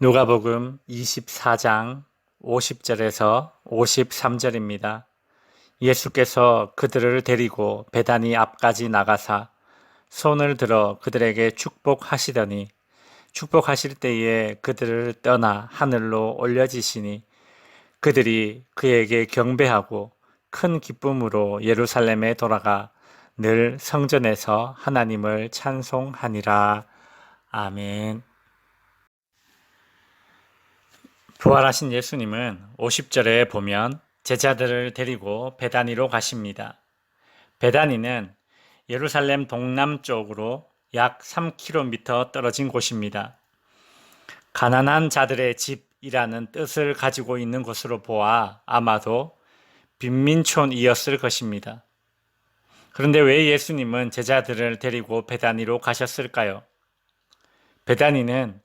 누가복음 24장 50절에서 53절입니다. 예수께서 그들을 데리고 베다니 앞까지 나가사 손을 들어 그들에게 축복하시더니 축복하실 때에 그들을 떠나 하늘로 올려지시니 그들이 그에게 경배하고 큰 기쁨으로 예루살렘에 돌아가 늘 성전에서 하나님을 찬송하니라. 아멘. 부활하신 예수님은 50절에 보면 제자들을 데리고 베다니로 가십니다. 베다니는 예루살렘 동남쪽으로 약 3km 떨어진 곳입니다. 가난한 자들의 집이라는 뜻을 가지고 있는 곳으로 보아 아마도 빈민촌이었을 것입니다. 그런데 왜 예수님은 제자들을 데리고 베다니로 가셨을까요? 베다니는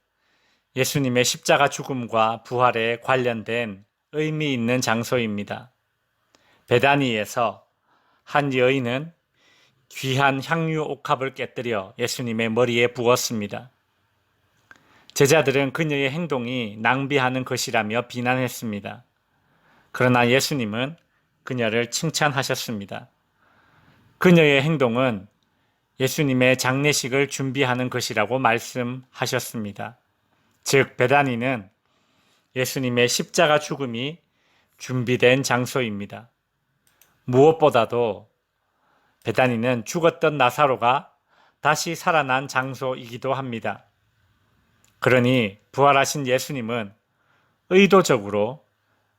예수님의 십자가 죽음과 부활에 관련된 의미 있는 장소입니다. 베다니에서 한 여인은 귀한 향유 옥합을 깨뜨려 예수님의 머리에 부었습니다. 제자들은 그녀의 행동이 낭비하는 것이라며 비난했습니다. 그러나 예수님은 그녀를 칭찬하셨습니다. 그녀의 행동은 예수님의 장례식을 준비하는 것이라고 말씀하셨습니다. 즉, 베다니는 예수님의 십자가 죽음이 준비된 장소입니다. 무엇보다도 베다니는 죽었던 나사로가 다시 살아난 장소이기도 합니다. 그러니 부활하신 예수님은 의도적으로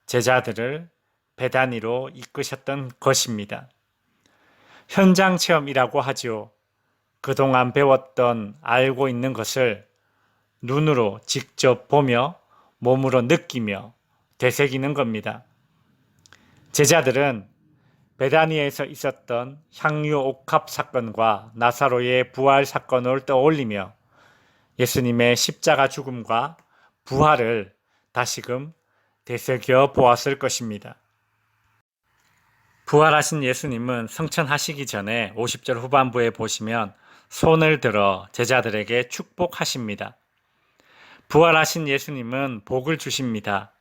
제자들을 베다니로 이끄셨던 것입니다. 현장 체험이라고 하지요. 그동안 배웠던 알고 있는 것을 눈으로 직접 보며 몸으로 느끼며 되새기는 겁니다. 제자들은 베다니에서 있었던 향유 옥합 사건과 나사로의 부활 사건을 떠올리며 예수님의 십자가 죽음과 부활을 다시금 되새겨 보았을 것입니다. 부활하신 예수님은 성천하시기 전에 50절 후반부에 보시면 손을 들어 제자들에게 축복하십니다. 부활하신 예수님은 복을 주십니다.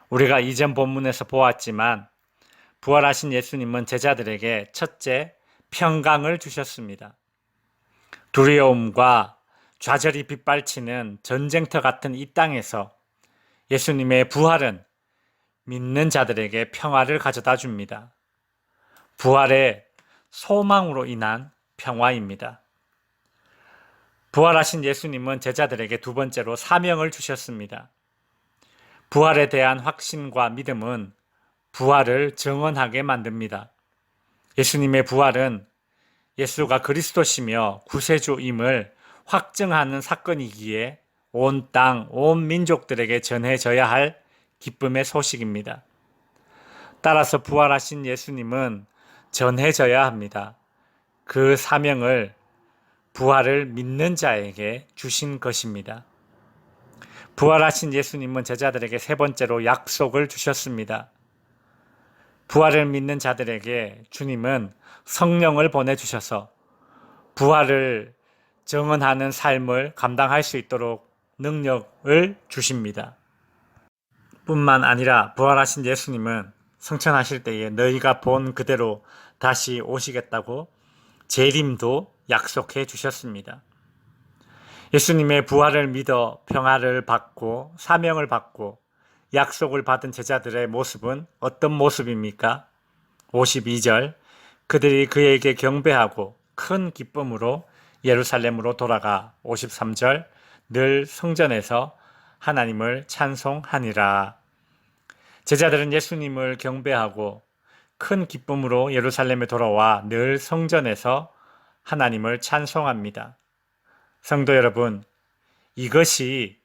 우리가 이전 본문에서 보았지만 부활하신 예수님은 제자들에게 첫째, 평강을 주셨습니다. 두려움과 좌절이 빗발치는 전쟁터 같은 이 땅에서 예수님의 부활은 믿는 자들에게 평화를 가져다 줍니다. 부활의 소망으로 인한 평화입니다. 부활하신 예수님은 제자들에게 두 번째로 사명을 주셨습니다. 부활에 대한 확신과 믿음은 부활을 정언하게 만듭니다. 예수님의 부활은 예수가 그리스도시며 구세주임을 확증하는 사건이기에 온 땅, 온 민족들에게 전해져야 할 기쁨의 소식입니다. 따라서 부활하신 예수님은 전해져야 합니다. 그 사명을 부활을 믿는 자에게 주신 것입니다. 부활하신 예수님은 제자들에게 세 번째로 약속을 주셨습니다. 부활을 믿는 자들에게 주님은 성령을 보내주셔서 부활을 정언하는 삶을 감당할 수 있도록 능력을 주십니다. 뿐만 아니라 부활하신 예수님은 성천하실 때에 너희가 본 그대로 다시 오시겠다고 재림도 약속해 주셨습니다. 예수님의 부활을 믿어 평화를 받고 사명을 받고 약속을 받은 제자들의 모습은 어떤 모습입니까? 52절 그들이 그에게 경배하고 큰 기쁨으로 예루살렘으로 돌아가 53절 늘 성전에서 하나님을 찬송하니라. 제자들은 예수님을 경배하고 큰 기쁨으로 예루살렘에 돌아와 늘 성전에서 하나님을 찬송합니다. 성도 여러분, 이것이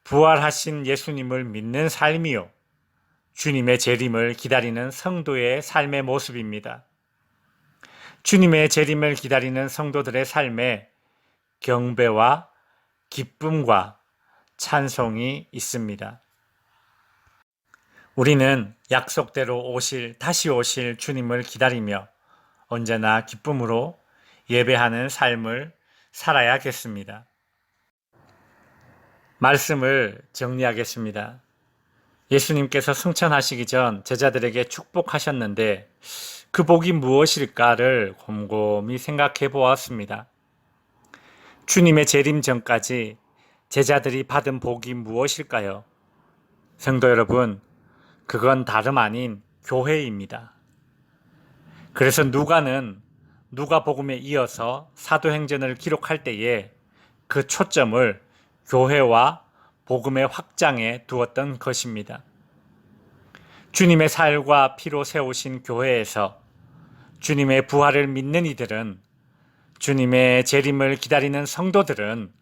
부활하신 예수님을 믿는 삶이요. 주님의 재림을 기다리는 성도의 삶의 모습입니다. 주님의 재림을 기다리는 성도들의 삶에 경배와 기쁨과 찬송이 있습니다. 우리는 약속대로 다시 오실 주님을 기다리며 언제나 기쁨으로 예배하는 삶을 살아야겠습니다. 말씀을 정리하겠습니다. 예수님께서 승천하시기 전 제자들에게 축복하셨는데 그 복이 무엇일까를 곰곰이 생각해 보았습니다. 주님의 재림 전까지 제자들이 받은 복이 무엇일까요? 성도 여러분, 그건 다름 아닌 교회입니다. 그래서 누가는 누가복음에 이어서 사도행전을 기록할 때에 그 초점을 교회와 복음의 확장에 두었던 것입니다. 주님의 살과 피로 세우신 교회에서 주님의 부활을 믿는 이들은, 주님의 재림을 기다리는 성도들은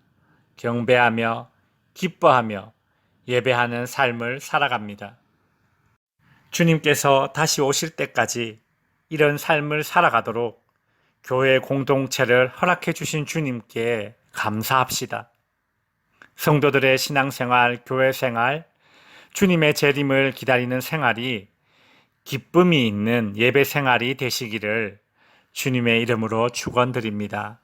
경배하며 기뻐하며 예배하는 삶을 살아갑니다. 주님께서 다시 오실 때까지 이런 삶을 살아가도록 교회 공동체를 허락해 주신 주님께 감사합시다. 성도들의 신앙생활, 교회 생활, 주님의 재림을 기다리는 생활이 기쁨이 있는 예배 생활이 되시기를 주님의 이름으로 축원드립니다.